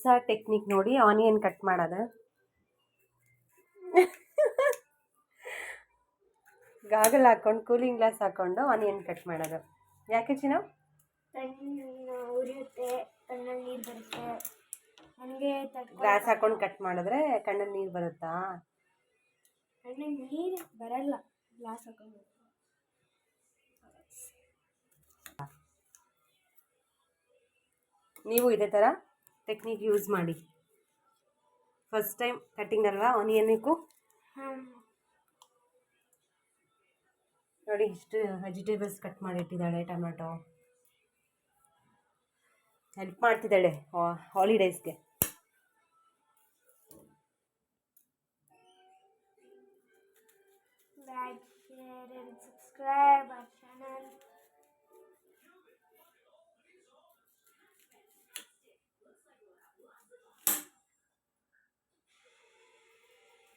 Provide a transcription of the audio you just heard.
ಹೊಸ ಟೆಕ್ನಿಕ್ ನೋಡಿ, onion cut ಮಾಡೋದು. ಗಾಗಲ್ ಹಾಕೊಂಡು ಕೂಲಿಂಗ್ ಗ್ಲಾಸ್ ಹಾಕೊಂಡು ಆನಿಯನ್ ಕಟ್ ಮಾಡೋದು. ಯಾಕೆ ಚಿನ್ನ? ಕಣ್ಣು ಉರಿಯುತ್ತೆ, ಕಣ್ಣಲ್ಲಿ ನೀರು ಬರುತ್ತೆ. ನನಗೆ ಗ್ಲಾಸ್ ಹಾಕೊಂಡು ಕಟ್ ಮಾಡಿದ್ರೆ ಕಣ್ಣಲ್ಲಿ ನೀರು ಬರುತ್ತಾ? ಕಣ್ಣಲ್ಲಿ ನೀರು ಬರಲ್ಲ ಗ್ಲಾಸ್ ಹಾಕೊಂಡು. ನೀವು ಇದೇ ಥರ ಟೆಕ್ನಿಕ್ ಯೂಸ್ ಮಾಡಿ. ಫಸ್ಟ್ ಟೈಮ್ ಕಟ್ಟಿಂಗ್ ಅಲ್ವಾ ಆನಿಯನ್ನಿಗೂ. ನೋಡಿ ಇಷ್ಟು ವೆಜಿಟೇಬಲ್ಸ್ ಕಟ್ ಮಾಡಿಟ್ಟಿದ್ದಾಳೆ. ಟೊಮೆಟೊ ಹೆಲ್ಪ್ ಮಾಡ್ತಿದ್ದಾಳೆ ಹಾಲಿಡೇಸ್ಗೆ. Like, share and subscribe our channel.